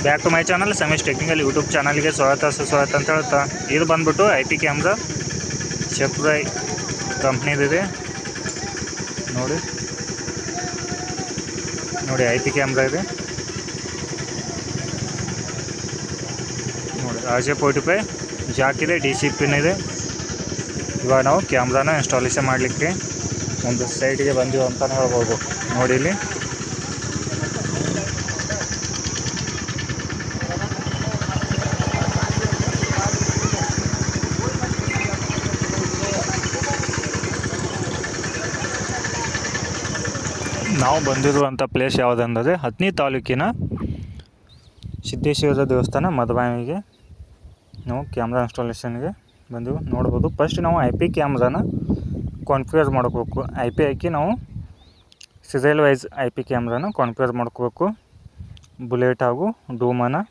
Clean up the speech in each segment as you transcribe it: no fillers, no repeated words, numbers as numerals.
Back to my channel Sameesh technical YouTube ಚಾನಲ್ಗೆ ಸ್ವಾಗತ ಸುಸ್ವಾಗತ ಅಂತ ಹೇಳ್ತಾ, ಇದು ಬಂದ್ಬಿಟ್ಟು IP ಕ್ಯಾಮ್ರಾ ಶೆಕ್ರೈ ಕಂಪ್ನಿದಿದೆ. ನೋಡಿ IP ಕ್ಯಾಮ್ರಾ ಇದೆ ನೋಡಿ. RJ45 ಜಾಕ್ ಇದೆ, DC ಪಿನ್ ಇದೆ. ಇವಾಗ ನಾವು ಕ್ಯಾಮ್ರಾನ ಇನ್ಸ್ಟಾಲೇಷನ್ ಮಾಡಲಿಕ್ಕೆ ಒಂದು ಸೈಟಿಗೆ ಬಂದೀವಿ ಅಂತಲೇ ಹೇಳ್ಬೋದು. ನೋಡಿ ಇಲ್ಲಿ ನಾವು ಬಂದಿರುವಂಥ ಪ್ಲೇಸ್ ಯಾವುದಂದರೆ ಹತ್ತನೇ ತಾಲೂಕಿನ ಸಿದ್ದೇಶ್ವರ ದೇವಸ್ಥಾನ ಮಧುಬಾವಿಗೆ ನಾವು ಕ್ಯಾಮ್ರಾ ಇನ್ಸ್ಟಾಲೇಷನ್ಗೆ ಬಂದೆವು. ನೋಡ್ಬೋದು, ಫಸ್ಟ್ ನಾವು IP ಕ್ಯಾಮ್ರಾನ ಕಾನ್ಫಿಗರ್ ಮಾಡ್ಕೋಬೇಕು. IP ಹಾಕಿ ನಾವು ಸೀರಿಯಲ್ ವೈಸ್ IP ಕ್ಯಾಮ್ರಾನ ಕಾನ್ಫಿಗರ್ ಮಾಡ್ಕೋಬೇಕು. ಬುಲೆಟ್ ಹಾಗೂ ಡೂಮನ್ನು.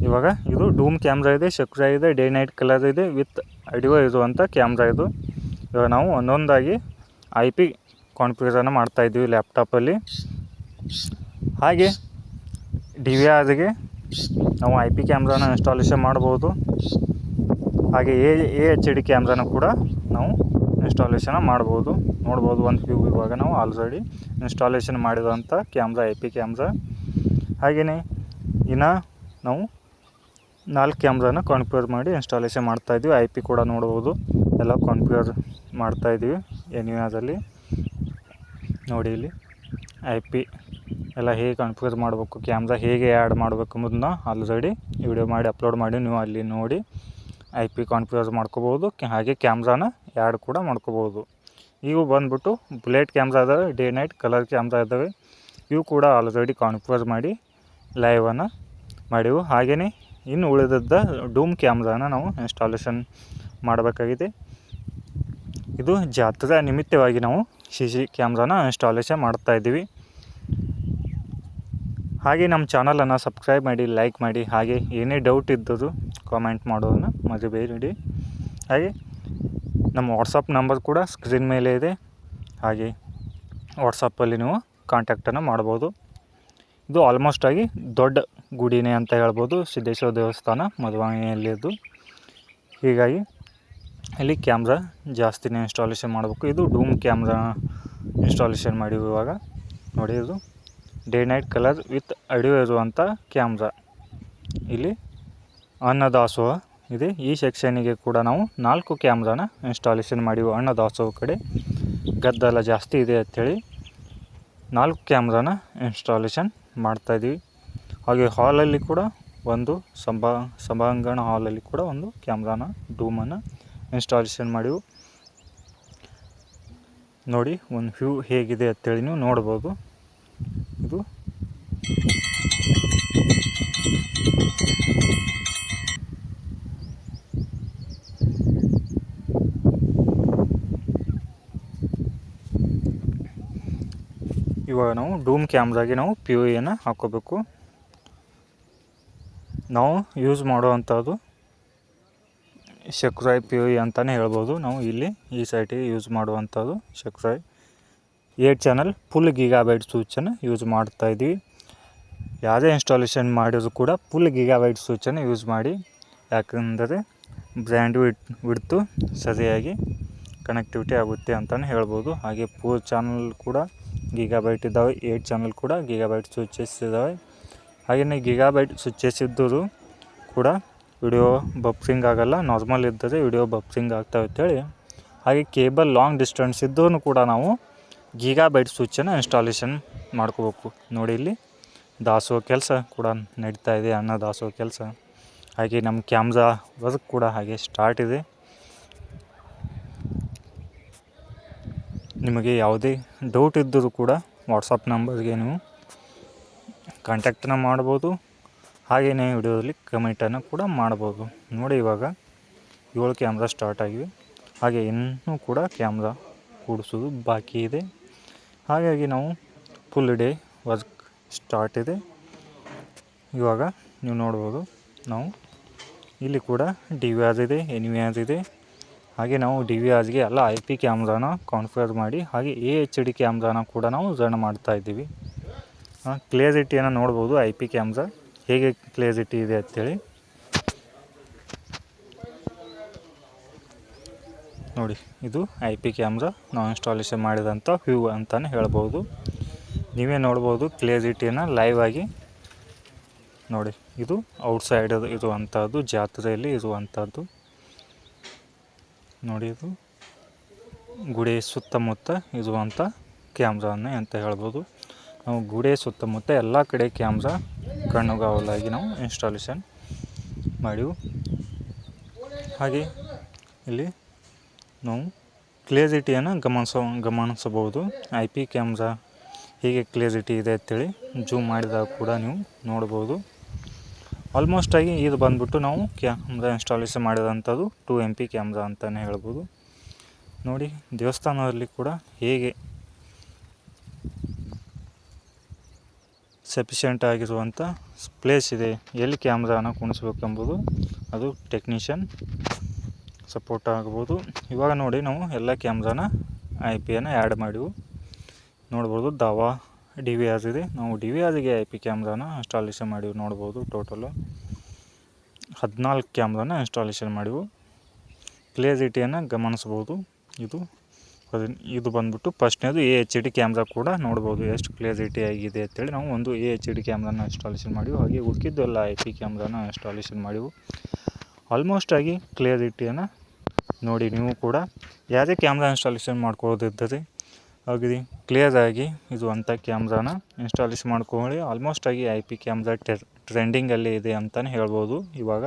ಇವಾಗ ಇದು ಡೂಮ್ ಕ್ಯಾಮ್ರಾ ಇದೆ, ಶೆಕ್ರೈ ಇದೆ, ಡೇ ನೈಟ್ ಕಲರ್ ಇದೆ, ವಿತ್ ಆಡಿಯೋ ಇರುವಂಥ ಕ್ಯಾಮ್ರಾ ಇದು. ಇವಾಗ ನಾವು ಒಂದೊಂದಾಗಿ IP ಕಾನ್ಫಿಗರನ್ನು ಮಾಡ್ತಾಯಿದ್ದೀವಿ ಲ್ಯಾಪ್ಟಾಪಲ್ಲಿ. ಹಾಗೆ DVRಗೆ ನಾವು IP ಕ್ಯಾಮ್ರಾನ ಇನ್ಸ್ಟಾಲೇಷನ್ ಮಾಡ್ಬೋದು. ಹಾಗೆ AHD ಕ್ಯಾಮ್ರಾನ ಕೂಡ ನಾವು ಇನ್ಸ್ಟಾಲೇಷನ್ ಮಾಡ್ಬೋದು. ನೋಡ್ಬೋದು ಒಂದು ವ್ಯೂ. ಇವಾಗ ನಾವು ಆಲ್ರೆಡಿ ಇನ್ಸ್ಟಾಲೇಷನ್ ಮಾಡಿರುವಂಥ ಕ್ಯಾಮ್ರಾ IP ಕ್ಯಾಮ್ರಾ. ಹಾಗೆಯೇ ಇನ್ನು ನಾವು 4 ಕ್ಯಾಮ್ರಾನ ಕಾನ್ಫಿಗರ್ ಮಾಡಿ ಇನ್ಸ್ಟಾಲೇಷನ್ ಮಾಡ್ತಾಯಿದ್ವಿ. IP ಕೂಡ ನೋಡ್ಬೋದು, ಎಲ್ಲ ಕಾನ್ಫಿಗರ್ ಮಾಡ್ತಾಯಿದ್ದೀವಿ ಎನ್ವಿಆರಲ್ಲಿ. ನೋಡಿ ಇಲ್ಲಿ IP ಎಲ್ಲ ಹೇಗೆ ಕಾನ್ಫಿಗರ್ ಮಾಡಬೇಕು, ಕ್ಯಾಮ್ರಾ ಹೇಗೆ ಆ್ಯಡ್ ಮಾಡಬೇಕು ಅನ್ನೋದನ್ನ ಆಲ್ರೆಡಿ ವಿಡಿಯೋ ಮಾಡಿ ಅಪ್ಲೋಡ್ ಮಾಡಿ, ನೀವು ಅಲ್ಲಿ ನೋಡಿ IP ಕಾನ್ಫಿಗರ್ ಮಾಡ್ಕೋಬೋದು. ಹಾಗೆ ಕ್ಯಾಮ್ರಾನ ಆ್ಯಡ್ ಕೂಡ ಮಾಡ್ಕೋಬೋದು. ಇವು ಬಂದ್ಬಿಟ್ಟು ಬುಲೆಟ್ ಕ್ಯಾಮ್ರಾ ಇದ್ದಾವೆ, ಡೇ ನೈಟ್ ಕಲರ್ ಕ್ಯಾಮ್ರಾ ಇದ್ದಾವೆ. ಇವು ಕೂಡ ಆಲ್ರೆಡಿ ಕಾನ್ಫಿಗರ್ ಮಾಡಿ ಲೈವನ್ನು ಮಾಡಿವು. ಹಾಗೆಯೇ ಇನ್ನು ಉಳಿದದ್ದ ಡೂಮ್ ಕ್ಯಾಮ್ರಾನ ನಾವು ಇನ್ಸ್ಟಾಲೇಷನ್ ಮಾಡಬೇಕಾಗಿದೆ. ಇದು ಜಾತ್ರೆ ನಿಮಿತ್ತವಾಗಿ ನಾವು CC ಕ್ಯಾಮ್ರಾನ ಇನ್ಸ್ಟಾಲೇಷನ್ ಮಾಡ್ತಾಯಿದ್ದೀವಿ. ಹಾಗೆ ನಮ್ಮ ಚಾನಲನ್ನು ಸಬ್ಸ್ಕ್ರೈಬ್ ಮಾಡಿ, ಲೈಕ್ ಮಾಡಿ. ಹಾಗೆ ಏನೇ ಡೌಟ್ ಇದ್ದರೂ ಕಾಮೆಂಟ್ ಮಾಡೋದನ್ನು ಮರಿಬೇಡಿ. ಹಾಗೆ ನಮ್ಮ ವಾಟ್ಸಪ್ ನಂಬರ್ ಕೂಡ ಸ್ಕ್ರೀನ್ ಮೇಲೆ ಇದೆ. ಹಾಗೆ ವಾಟ್ಸಪ್ಪಲ್ಲಿ ನೀವು ಕಾಂಟ್ಯಾಕ್ಟನ್ನು ಮಾಡ್ಬೋದು. ಇದು ಆಲ್ಮೋಸ್ಟ್ ಆಗಿ ದೊಡ್ಡ ಗುಡಿನೇ ಅಂತ ಹೇಳ್ಬೋದು, ಸಿದ್ದೇಶ್ವರ ದೇವಸ್ಥಾನ ಮಧುಬಾವಿಯಲ್ಲಿದ್ದು. ಹೀಗಾಗಿ ಇಲ್ಲಿ ಕ್ಯಾಮ್ರಾ ಜಾಸ್ತಿನೇ ಇನ್ಸ್ಟಾಲೇಷನ್ ಮಾಡಬೇಕು. ಇದು ಡೂಮ್ ಕ್ಯಾಮ್ರಾ ಇನ್ಸ್ಟಾಲೇಷನ್ ಮಾಡಿವಿ ಇವಾಗ. ನೋಡಿ, ಇದು day night colour with audio ಇರುವಂಥ ಕ್ಯಾಮ್ರಾ. ಇಲ್ಲಿ ಅನ್ನದಾಸೋಹ ಇದೆ. ಈ ಸೆಕ್ಷನಿಗೆ ಕೂಡ ನಾವು 4 ಕ್ಯಾಮ್ರಾನ ಇನ್ಸ್ಟಾಲೇಷನ್ ಮಾಡಿವಿ. ಅನ್ನದಾಸೋಹ ಕಡೆ ಗದ್ದಲ ಜಾಸ್ತಿ ಇದೆ ಅಂಥೇಳಿ 4 ಕ್ಯಾಮ್ರಾನ ಇನ್ಸ್ಟಾಲೇಷನ್ ಮಾಡ್ತಾಯಿದ್ದೀವಿ. ಹಾಗೆ ಹಾಲಲ್ಲಿ ಕೂಡ ಒಂದು ಸಭಾಂಗಣ ಹಾಲಲ್ಲಿ ಕೂಡ ಒಂದು ಕ್ಯಾಮ್ರಾನ ಡೂಮನ್ನು ಇನ್ಸ್ಟಾಲೇಷನ್ ಮಾಡಿವು. ನೋಡಿ ಒಂದು ವ್ಯೂ ಹೇಗಿದೆ ಅಂತೇಳಿ ನೀವು ನೋಡ್ಬೋದು. ಇದು ಇವಾಗ ನಾವು ಡೂಮ್ ಕ್ಯಾಮ್ರಾಗೆ ನಾವು POVಯನ್ನು ಹಾಕ್ಕೋಬೇಕು. ನಾವು ಯೂಸ್ ಮಾಡುವಂಥದ್ದು ಶೆಕ್ರೈ POV ಅಂತಲೇ ಹೇಳ್ಬೋದು. ನಾವು ಇಲ್ಲಿ ಈ ಸೈಟಿಗೆ ಯೂಸ್ ಮಾಡುವಂಥದ್ದು ಶೆಕ್ರೈ 8 ಚಾನಲ್ ಫುಲ್ ಗೀಗಾಬೈಟ್ ಸ್ವಿಚ್ಚನ್ನು ಯೂಸ್ ಮಾಡ್ತಾಯಿದ್ದೀವಿ. ಯಾವುದೇ ಇನ್ಸ್ಟಾಲೇಷನ್ ಮಾಡಿದ್ರು ಕೂಡ ಫುಲ್ ಗೀಗಾಬೈಟ್ ಸ್ವಿಚ್ಚನ್ನು ಯೂಸ್ ಮಾಡಿ, ಯಾಕಂದರೆ ಬ್ರ್ಯಾಂಡ್ ವಿಡ್ತು ಸರಿಯಾಗಿ ಕನೆಕ್ಟಿವಿಟಿ ಆಗುತ್ತೆ ಅಂತಲೇ ಹೇಳ್ಬೋದು. ಹಾಗೆ 4 ಚಾನಲ್ ಕೂಡ ಗೀಗಾಬೈಟ್ ಇದ್ದಾವೆ, 8 ಚಾನಲ್ ಕೂಡ ಗೀಗಾಬೈಟ್ ಸ್ವಿಚಸ್ ಇದ್ದಾವೆ. ಹಾಗೆಯೇ ಗೀಗಾಬೈಟ್ ಸ್ವಿಚಸ್ ಇದ್ದರೂ ಕೂಡ ವಿಡಿಯೋ ಬಫರಿಂಗ್ ಆಗೋಲ್ಲ. ನಾರ್ಮಲ್ ಇದ್ದರೆ ವಿಡಿಯೋ ಬಫರಿಂಗ್ ಆಗ್ತಾವೆ ಅಂತೇಳಿ. ಹಾಗೆ ಕೇಬಲ್ ಲಾಂಗ್ ಡಿಸ್ಟೆನ್ಸ್ ಇದ್ದೂ ಕೂಡ ನಾವು ಗೀಗಾಬೈಟ್ ಸ್ವಿಚ್ಚನ್ನು ಇನ್ಸ್ಟಾಲೇಷನ್ ಮಾಡ್ಕೋಬೇಕು. ನೋಡಿ, ಇಲ್ಲಿ ದಾಸೋಹ ಕೆಲಸ ಕೂಡ ನಡೀತಾ ಇದೆ, ಅನ್ನ ದಾಸೋಹ ಕೆಲಸ. ಹಾಗೆ ನಮ್ಮ ಕ್ಯಾಮ್ರಾ ವರ್ಕ್ ಕೂಡ ಹಾಗೆ ಸ್ಟಾರ್ಟ್ ಇದೆ. ನಿಮಗೆ ಯಾವುದೇ ಡೌಟ್ ಇದ್ದರೂ ಕೂಡ ವಾಟ್ಸಪ್ ನಂಬರ್ಗೆ ನೀವು ಕಾಂಟ್ಯಾಕ್ಟನ್ನು ಮಾಡ್ಬೋದು. ಹಾಗೆಯೇ ವಿಡಿಯೋದಲ್ಲಿ ಕಮೆಂಟನ್ನು ಕೂಡ ಮಾಡ್ಬೋದು. ನೋಡಿ, ಇವಾಗ 7 ಕ್ಯಾಮ್ರಾ ಸ್ಟಾರ್ಟ್ ಆಗಿವೆ. ಹಾಗೆ ಇನ್ನೂ ಕೂಡ ಕ್ಯಾಮ್ರಾ ಕೂಡಿಸೋದು ಬಾಕಿ ಇದೆ. ಹಾಗಾಗಿ ನಾವು ಫುಲ್ ಡೇ ವರ್ಕ್ ಸ್ಟಾರ್ಟ್ ಇದೆ. ಇವಾಗ ನೀವು ನೋಡ್ಬೋದು, ನಾವು ಇಲ್ಲಿ ಕೂಡ DVR ಇದೆ, NVR ಇದೆ. ಹಾಗೆ ನಾವು DVRಗೆ ಎಲ್ಲ IP ಕ್ಯಾಮ್ರಾನ ಕಾನ್ಫಿಗರ್ ಮಾಡಿ, ಹಾಗೆ AHD ಕ್ಯಾಮ್ರಾನ ಕೂಡ ನಾವು ರನ್ ಮಾಡ್ತಾಯಿದ್ದೀವಿ. ಕ್ಲಿಯರಿಟಿಯನ್ನು ನೋಡ್ಬೋದು IP ಕ್ಯಾಮ್ರಾ. ಹೇಗೆ ಕ್ಲಿಯರಿಟಿ ಇದೆ ಅಂಥೇಳಿ ನೋಡಿ. ಇದು IP ಕ್ಯಾಮ್ರಾ ನಾವು ಇನ್ಸ್ಟಾಲೇಷನ್ ಮಾಡಿದಂಥ ವ್ಯೂ ಅಂತಲೇ ಹೇಳ್ಬೋದು. ನೀವೇ ನೋಡ್ಬೋದು ಕ್ಲಿಯರಿಟಿಯನ್ನು ಲೈವ್ ಆಗಿ ನೋಡಿ. ಇದು ಔಟ್ಸೈಡ್ ಇರುವಂಥದ್ದು, ಜಾತ್ರೆಯಲ್ಲಿ ಇರುವಂಥದ್ದು ನೋಡಿ. ಇದು ಗುಡಿ ಸುತ್ತಮುತ್ತ ಇರುವಂಥ ಕ್ಯಾಮ್ರಾನೇ ಅಂತ ಹೇಳ್ಬೋದು. ನಾವು ಗುಡಿ ಸುತ್ತಮುತ್ತ ಎಲ್ಲ ಕಡೆ ಕ್ಯಾಮ್ರಾ ಕಣ್ಣುಗಾವಲಾಗಿ ನಾವು ಇನ್ಸ್ಟಾಲೇಷನ್ ಮಾಡಿವು. ಹಾಗೆ ಇಲ್ಲಿ ನಾವು ಕ್ಲಿಯರಿಟಿಯನ್ನು ಗಮನಿಸಬಹುದು. IP ಕ್ಯಾಮ್ರಾ ಹೇಗೆ ಕ್ಲಿಯರಿಟಿ ಇದೆ ಅಂತೇಳಿ ಜೂಮ್ ಮಾಡಿದಾಗ ಕೂಡ ನೀವು ನೋಡ್ಬೋದು. ಆಲ್ಮೋಸ್ಟ್ ಆಗಿ ಇದು ಬಂದ್ಬಿಟ್ಟು ನಾವು ಕ್ಯಾಮ್ರಾ ಇನ್ಸ್ಟಾಲೇಷನ್ ಮಾಡಿದಂಥದ್ದು 2 MP ಕ್ಯಾಮ್ರಾ ಅಂತಲೇ ಹೇಳ್ಬೋದು. ನೋಡಿ ದೇವಸ್ಥಾನದಲ್ಲಿ ಕೂಡ ಹೇಗೆ ಸಫಿಷಿಯೆಂಟ್ ಆಗಿರುವಂಥ ಪ್ಲೇಸ್ ಇದೆ, ಎಲ್ಲಿ ಕ್ಯಾಮ್ರಾನ ಕುಣಿಸ್ಬೇಕೆಂಬುದು ಅದು ಟೆಕ್ನಿಷಿಯನ್ ಸಪೋರ್ಟ್ ಆಗ್ಬೋದು. ಇವಾಗ ನೋಡಿ ನಾವು ಎಲ್ಲ ಕ್ಯಾಮ್ರಾನ IP-ಯನ್ನು ಆ್ಯಡ್ ಮಾಡಿವು ನೋಡ್ಬೋದು. ದಾವಾ DVR ಇದೆ. ನಾವು DVRಗೆ IP ಕ್ಯಾಮ್ರಾನ ಇನ್ಸ್ಟಾಲೇಷನ್ ಮಾಡಿವು ನೋಡ್ಬೋದು. Total 14 ಕ್ಯಾಮ್ರಾನ installation ಮಾಡಿವು. ಕ್ಲಿಯರಿಟಿಯನ್ನು ಗಮನಿಸ್ಬೋದು. ಇದು ಬಂದ್ಬಿಟ್ಟು ಫಸ್ಟ್ನೇದು AHD ಕ್ಯಾಮ್ರಾ ಕೂಡ ನೋಡ್ಬೋದು ಎಷ್ಟು ಕ್ಲಿಯರಿಟಿ ಆಗಿದೆ ಅಂತೇಳಿ. ನಾವು ಒಂದು AHD ಕ್ಯಾಮ್ರಾನ ಇನ್ಸ್ಟಾಲೇಷನ್ ಮಾಡಿವು. ಹಾಗೆ ಉಳ್ಕಿದ್ದು ಎಲ್ಲ IP ಕ್ಯಾಮ್ರಾನ ಇನ್ಸ್ಟಾಲೇಷನ್ ಮಾಡಿವು. ಆಲ್ಮೋಸ್ಟ್ ಆಗಿ ಕ್ಲಿಯರಿಟಿಯನ್ನು ನೋಡಿ. ನೀವು ಕೂಡ ಯಾವುದೇ ಕ್ಯಾಮ್ರಾ ಇನ್ಸ್ಟಾಲೇಷನ್ ಮಾಡ್ಕೊಳ್ಳೋದಿದ್ದರೆ ಹಾಗೆ ಕ್ಲಿಯರಾಗಿ ಇರುವಂಥ ಕ್ಯಾಮ್ರಾನ ಇನ್ಸ್ಟಾಲೇಷನ್ ಮಾಡ್ಕೊಳ್ಳಿ. ಆಲ್ಮೋಸ್ಟ್ ಆಗಿ IP ಕ್ಯಾಮ್ರಾ ಟ್ರೆಂಡಿಂಗಲ್ಲಿ ಇದೆ ಅಂತಲೇ ಹೇಳ್ಬೋದು ಇವಾಗ.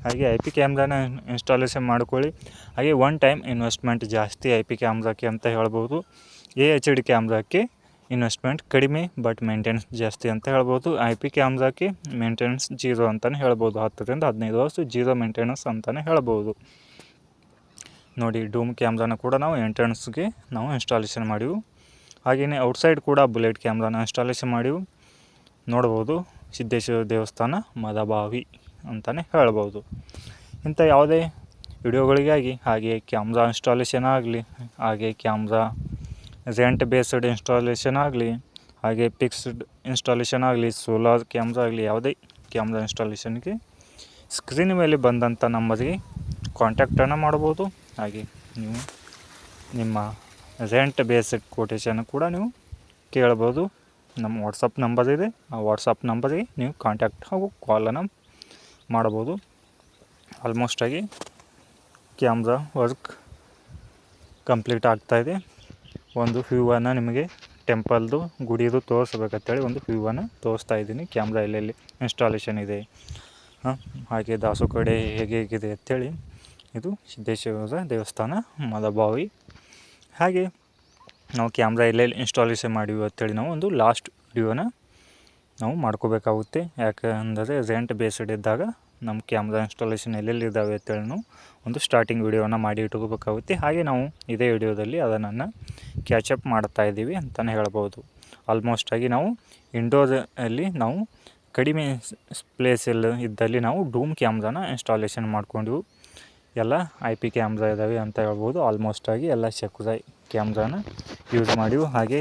ಹಾಗೆ IP ಕ್ಯಾಮ್ರಾನ ಇನ್ಸ್ಟಾಲೇಷನ್ ಮಾಡ್ಕೊಳ್ಳಿ. ಹಾಗೆ ಒನ್ ಟೈಮ್ ಇನ್ವೆಸ್ಟ್ಮೆಂಟ್ ಜಾಸ್ತಿ IP ಕ್ಯಾಮ್ರಾಕ್ಕೆ ಅಂತ ಹೇಳ್ಬೋದು. AHD ಕ್ಯಾಮ್ರಾಕ್ಕೆ ಇನ್ವೆಸ್ಟ್ಮೆಂಟ್ ಕಡಿಮೆ ಬಟ್ ಮೇಂಟೆನೆನ್ಸ್ ಜಾಸ್ತಿ ಅಂತ ಹೇಳ್ಬೋದು. IP ಕ್ಯಾಮ್ರಾಕ್ಕೆ ಮೇಂಟೆನೆನ್ಸ್ 0 ಅಂತಲೇ ಹೇಳ್ಬೋದು. 10 ರಿಂದ 15 ವರ್ಷ 0 ಮೇಂಟೆನೆನ್ಸ್ ಅಂತಲೇ ಹೇಳ್ಬೋದು. ನೋಡಿ ಡೂಮ್ ಕ್ಯಾಮ್ರಾನ ಕೂಡ ನಾವು ಎಂಟ್ರೆನ್ಸ್ಗೆ ನಾವು ಇನ್ಸ್ಟಾಲೇಷನ್ ಮಾಡಿವು. ಹಾಗೆಯೇ ಔಟ್ಸೈಡ್ ಕೂಡ ಬುಲೆಟ್ ಕ್ಯಾಮ್ರಾನ ಇನ್ಸ್ಟಾಲೇಷನ್ ಮಾಡಿವು ನೋಡ್ಬೋದು. ಸಿದ್ದೇಶ್ವರ ದೇವಸ್ಥಾನ ಮದಬಾವಿ ಅಂತಲೇ ಹೇಳ್ಬೋದು. ಇಂಥ ಯಾವುದೇ ವಿಡಿಯೋಗಳಿಗಾಗಿ ಹಾಗೆ ಕ್ಯಾಮ್ರಾ ಇನ್ಸ್ಟಾಲೇಷನ್ ಆಗಲಿ, ಹಾಗೆ ಕ್ಯಾಮ್ರಾ ರೆಂಟ್ ಬೇಸ್ಡ್ ಇನ್ಸ್ಟಾಲೇಷನ್ ಆಗಲಿ, ಹಾಗೆ ಫಿಕ್ಸ್ಡ್ ಇನ್ಸ್ಟಾಲೇಷನ್ ಆಗಲಿ, ಸೋಲಾರ್ ಕ್ಯಾಮ್ರಾ ಆಗಲಿ, ಯಾವುದೇ ಕ್ಯಾಮ್ರಾ ಇನ್ಸ್ಟಾಲೇಷನ್ಗೆ ಸ್ಕ್ರೀನ್ ಮೇಲೆ ಬಂದಂಥ ನಂಬರ್ಗೆ ಕಾಂಟ್ಯಾಕ್ಟನ್ನು ಮಾಡ್ಬೋದು. ಹಾಗೆ ನೀವು ನಿಮ್ಮ ರೆಂಟ್ ಬೇಸ್ಡ್ ಕೊಟೇಶನ್ ಕೂಡ ನೀವು ಕೇಳ್ಬೋದು. ನಮ್ಮ ವಾಟ್ಸಪ್ ನಂಬರ್ ಇದೆ. ಆ ವಾಟ್ಸಪ್ ನಂಬರ್ಗೆ ನೀವು ಕಾಂಟ್ಯಾಕ್ಟ್ ಹಾಗೂ ಕಾಲನ್ನು ಮಾಡ್ಬೋದು. ಆಲ್ಮೋಸ್ಟ್ ಆಗಿ ಕ್ಯಾಮ್ರಾ ವರ್ಕ್ ಕಂಪ್ಲೀಟ್ ಆಗ್ತಾಯಿದೆ. ಒಂದು ವ್ಯೂವನ್ನು ನಿಮಗೆ ಟೆಂಪಲ್ದು ಗುಡಿದು ತೋರಿಸ್ಬೇಕಂತೇಳಿ ಒಂದು ವ್ಯೂವನ್ನು ತೋರಿಸ್ತಾ ಇದ್ದೀನಿ. ಕ್ಯಾಮ್ರಾ ಎಲ್ಲೆಲ್ಲಿ ಇನ್ಸ್ಟಾಲೇಷನ್ ಇದೆ, ಹಾಗೆ ದಾಸು ಕಡೆ ಹೇಗಿದೆ ಅಂಥೇಳಿ. ಇದು ಸಿದ್ದೇಶ್ವರ ದೇವಸ್ಥಾನ ಮದಬಾವಿ. ಹಾಗೆ ನಾವು ಕ್ಯಾಮ್ರಾ ಎಲ್ಲೆಲ್ಲಿ ಇನ್ಸ್ಟಾಲೇಷನ್ ಮಾಡಿವಿ ಅಂಥೇಳಿ ನಾವು ಒಂದು ಲಾಸ್ಟ್ ವಿಡಿಯೋನ ನಾವು ಮಾಡ್ಕೋಬೇಕಾಗುತ್ತೆ. ಯಾಕೆಂದರೆ ರೆಂಟ್ ಬೇಸ್ಡ್ ಇದ್ದಾಗ ನಮ್ಮ ಕ್ಯಾಮ್ರಾ ಇನ್ಸ್ಟಾಲೇಷನ್ ಎಲ್ಲೆಲ್ಲಿ ಇದ್ದಾವೆ ಅಂತೇಳಿ ನಾವು ಒಂದು ಸ್ಟಾರ್ಟಿಂಗ್ ವಿಡಿಯೋನ ಮಾಡಿ ಇಟ್ಕೋಬೇಕಾಗುತ್ತೆ. ಹಾಗೆ ನಾವು ಇದೇ ವಿಡಿಯೋದಲ್ಲಿ ಅದನ್ನು ಕ್ಯಾಚಪ್ ಮಾಡ್ತಾಯಿದ್ದೀವಿ ಅಂತಲೇ ಹೇಳ್ಬೋದು. ಆಲ್ಮೋಸ್ಟ್ ಆಗಿ ನಾವು ಇಂಡೋರಲ್ಲಿ ನಾವು ಕಡಿಮೆ ಪ್ಲೇಸ್ ಇದ್ದಲ್ಲಿ ನಾವು ಡೂಮ್ ಕ್ಯಾಮ್ರಾನ ಇನ್ಸ್ಟಾಲೇಷನ್ ಮಾಡ್ಕೊಂಡ್ವಿ. ಎಲ್ಲ IP ಕ್ಯಾಮ್ರಾ ಇದ್ದಾವೆ ಅಂತ ಹೇಳ್ಬೋದು. ಆಲ್ಮೋಸ್ಟ್ ಆಗಿ ಎಲ್ಲ ಸೆಕ್ಯುರೈ ಕ್ಯಾಮ್ರಾನ ಯೂಸ್ ಮಾಡಿವು. ಹಾಗೆ